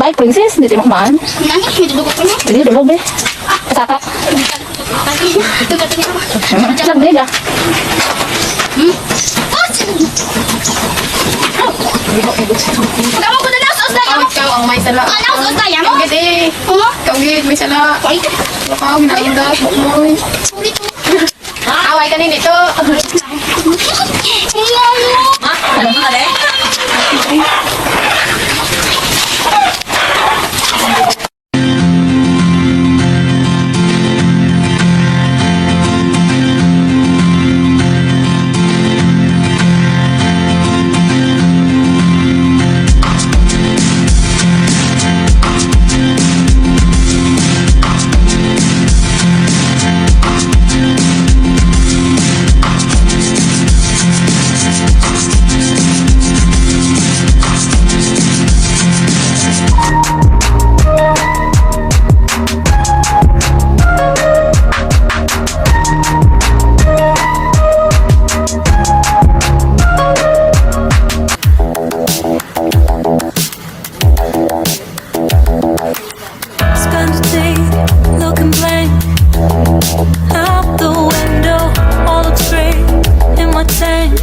Ay, princess, hindi tayo makmaan. Nangis, may dudukot ko na. Hindi, dulog be. Pasaka. Ito ka ito niya. Sagday ka. Pagkawa ko na naos usday ako. Ikaw ang may sala. Naos usday ako. Gid eh. Oo. Ikaw gid may sala. Ay, Baka ginaindas mo. sorry to. Away ka nito. Ano ka de? Spend a day looking blank out the window, all looks great in my tank.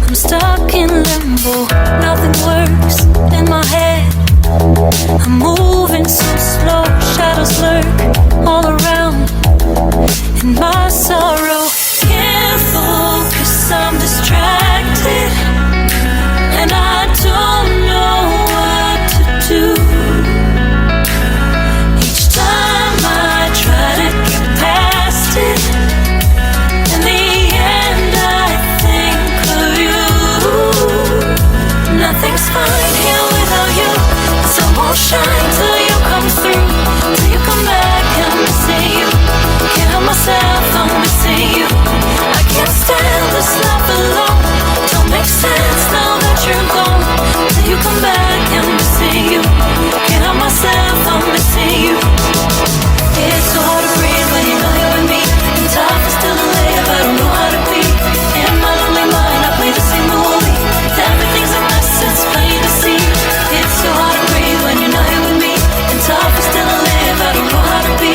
I'm stuck in limbo, nothing works in my head. I'm moving so slow, shadows lurk all around. In my sorrow, can't focus, I'm distracted, and I don't know what to do. Each time I try to get past it, in the end I think of you. Nothing's fine here without you. The sun won't shine till you come through, till you come back. I'm missing you. Can't help myself, I'm missing you. I can't stand this life alone. Don't make sense now that you're gone. Till you come back, I'm missing you. Can't help myself, I'm missing you. It's so hard to breathe when you know you're with me. And tough is still to live, I don't know how to be. In my lonely mind, I play the same movie. Everything's a mess, it's plain to see. It's so hard to breathe when you know you're with me. And tough is still to live, I don't know how to be.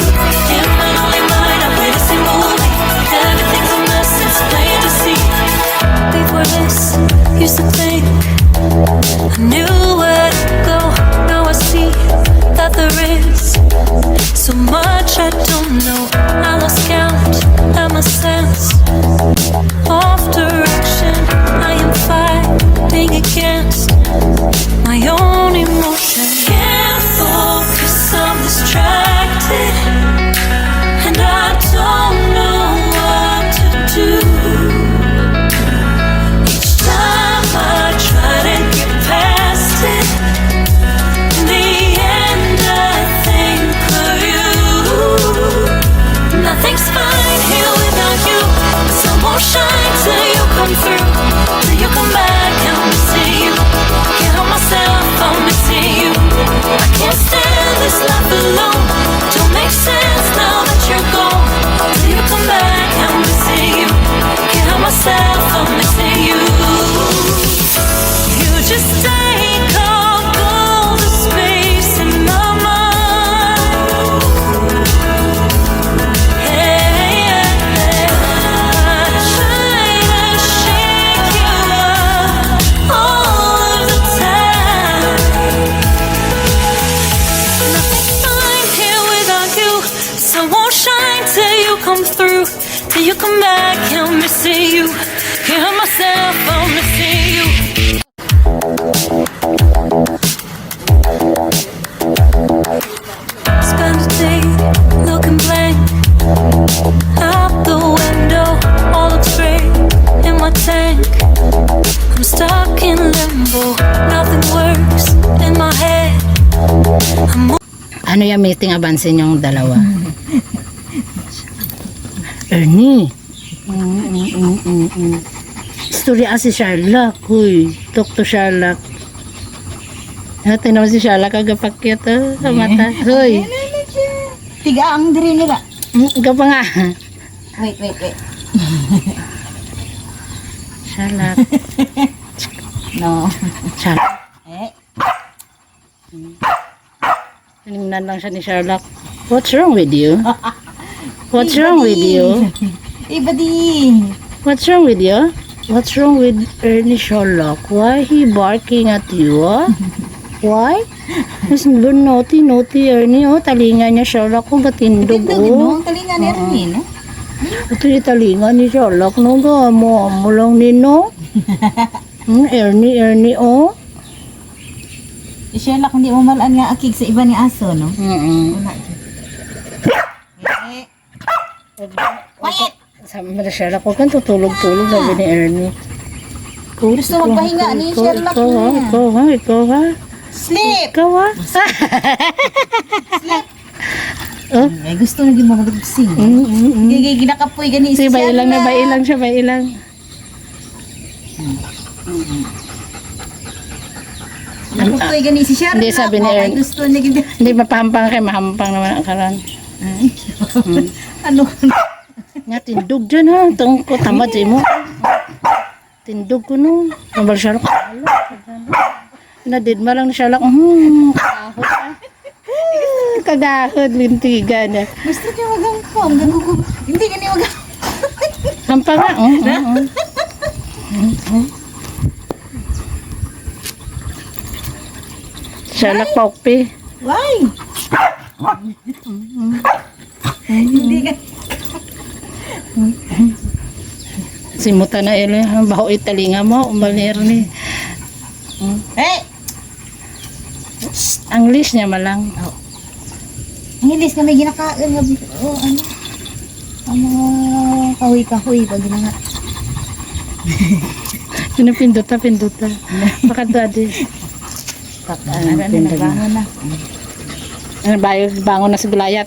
In my lonely mind, I play the same movie. Everything's a mess, it's plain to see. Before this, used to think I knew where to go. Now I see that there is so much I don't know. I lost count at my sense of direction. I am fighting against my own emotion. Can't focus, I'm distracted, and I don't know what to do. Each time I try to get past it, in the end I think of you. Nothing's fine here without you. The sun won't shine till you come through, till you come back. I'm missing you. Can't help myself, I'm missing you. I can't stand this life alone. Don't make sense now that you're gone. Till you come back, I'm missing you. Can't help myself, I'm missing you. You just take up all the space in my mind. Hey, I try to shake you up all of the time. Nothing's fine here without you. Sun won't shine till you come through, till you come back. I'm missing you. Can't help myself, I'm missing you. Spend a day looking blank out the window, all looks great in my tank. I'm stuck in limbo, nothing works in my head. Ano yung meeting abansin yung dalawa? Ernie. Istorya si Sherlock. Huy, talk to Sherlock. Natin naman si Sherlock agapakyat sa mata. Huy. Tiga ang diri nila. Ikaw pa nga. Wait. Sherlock. No. Sherlock. Eh. Tinignan lang siya ni Sherlock. What's wrong with you? What's wrong with you? Iba din. What's wrong with you? What's wrong with Ernie Sherlock? Why he barking at you? Huh? Why? Mas naughty Ernie. Oh, talinga niya Sherlock. Oh, gatindog. Tindog, Oh. no? Talinga ni Ernie, no? Ito yung talinga ni Sherlock. No, mo lang nino. Ernie, oh. Si Sherlock, hindi mo malaan nga akig sa iba ni aso, no? Wala. Quiet! Sabi mo na Sherlock, huwag kang tutulog-tulog, sabi ni Ernie. Gusto magpahinga ni Sherlock Ikaw ha? Sleep! Ikaw ha? Ay, gusto na din mo mag-sing. Ginakapoy gani si Sige, bailang na, Sherlock. bailang siya, bailang. Nakapoy gani si Sherlock. Hindi, sabi ni Ay, Ernie. gusto na gid. Hindi mapahampang kayo, mahampang naman ang karan. Ano? Nga, tindog dyan ha. Itong ko, tamad siya mo. Tindog ko no. Nabal Sherlock. Nadidma lang ni Sherlock. Kagahod ha. Kagahod, lintigan ha. Gusto niya magampang. Ganugog. Hindi gani magampang. Hampang nga. Sherlock Paukpi. Why? Hindi ka. Simuta na ilo. Baho italinga mo. Umbalir ni. Hey! Ang list niya malang. Ang ilis na may ginakain. Oh, ano? Ang mga kahoy-kahoy pag ginangat. Pinduta. Baka dati. Ano na, nagbangon na. Ano ba yung bangon na sa gulayat?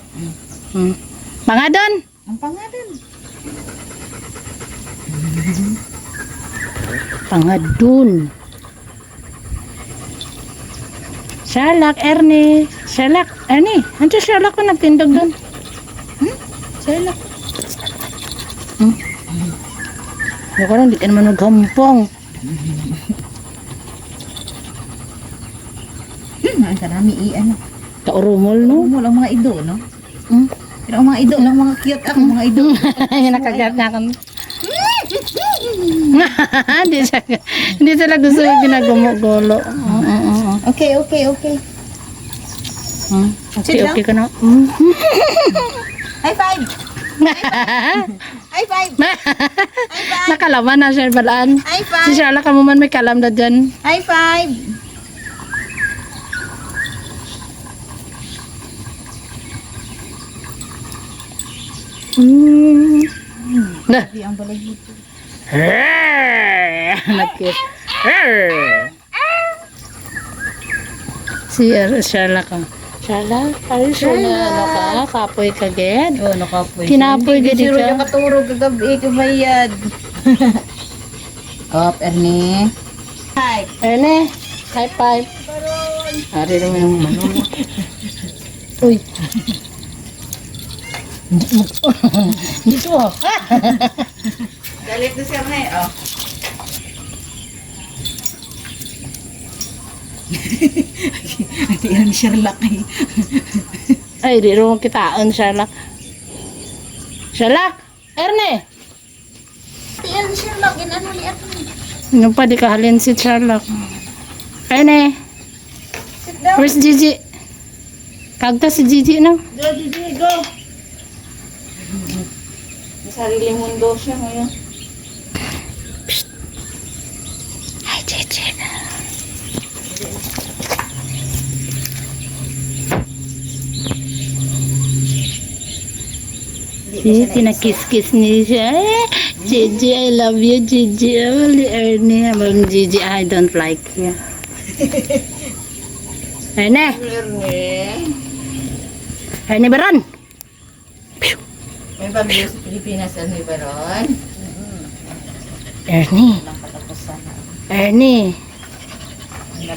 Mga doon! Ang pangalan. Pangadun. Sherlock, Ernie. Sherlock, Ernie. Andiyo Sherlock ko nagtindog doon. Sherlock. Ako lang, di ka naman naghampong. Ang karami ano. Kaurumol, no? Umul ang mga ido, no? Hmm? Pero ang mga ido lang mga cute ako, mga ido. Yung nakagat na kami. Hindi sila gusto yung ginagumugolo. Okay. Okay ka na. High five! High five! Nakalaman na siya balaan. High Si five! Sherlock ka mo man may kalam na dyan. High five! Nah. Di ang balagito. Nagkis. Si Sherlock ka. Sherlock? Are you sure na ano ka? Kapoy ka, Ged? Oo, nakapoy. Kinapoy gid Siro ka. yung katurog kagabi, kabayad. Up, Ernie. Hi. Erne, high five. Ari naman yung manong. Uy. Dito oh. Galit na siya na oh. Ito yan, Sherlock eh. Ay, di rin kitaan, Sherlock. Sherlock! Erne! Ito yan, Sherlock. Ginano ni Ernie. Ano pa, di kahalin si Sherlock. Erne! Sit down. Where's Gigi? Kagta si Gigi na. Go, Gigi, go. May sariling mundo siya ngayon. Hi, Gigi. Pinakiss-kiss niya siya. Gigi, I love you, Gigi. Only Ernie. Abang Gigi, I don't like you. Erne! Ernie. Ernie Baron! May pamilya sa Pilipinas, ano ba ron? Ernie! Ang katapusan na. Ernie!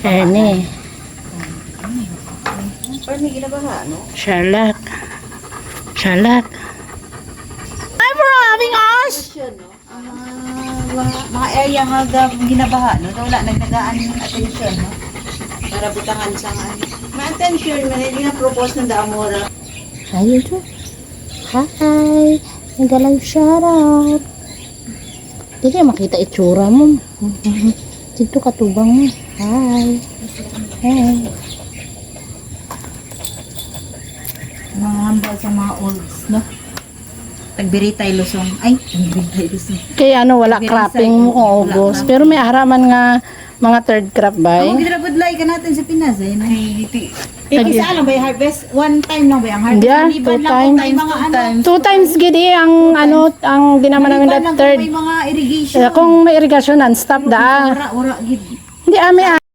Ernie! Parang may ginabaha, no? Sherlock! Sherlock! I'm robbing us! Mga area nga ginabaha, no? Wala, nagnagaan yung attention, no? Para butangan sa nga. Ma-attention, manili nga propose ng Daamora. Hi, ito. Hi. Nagalang shoutout. Hindi kaya makita itsura mo. Dito katubang mo. Hi. Hey. Mga hambal sa mga olds, no? Tagbiritay Luzon. Ay, Tagbiritay Luzon. Kaya ano, wala cropping mo kung August. Pero may haraman nga mga third crop ba Ang eh? gidrabudlay ka natin sa Pinas, eh. Ay, isa lang ba yung harvest? One time lang ba yung harvest? Hindi, Maliban two lang kung times. may mga ano. 2 times gidi ang ano, ang ginaman namin Maliban that lang kung third. may mga irrigation. Kung may irrigation, non-stop da. Ura, gid. Hindi, ami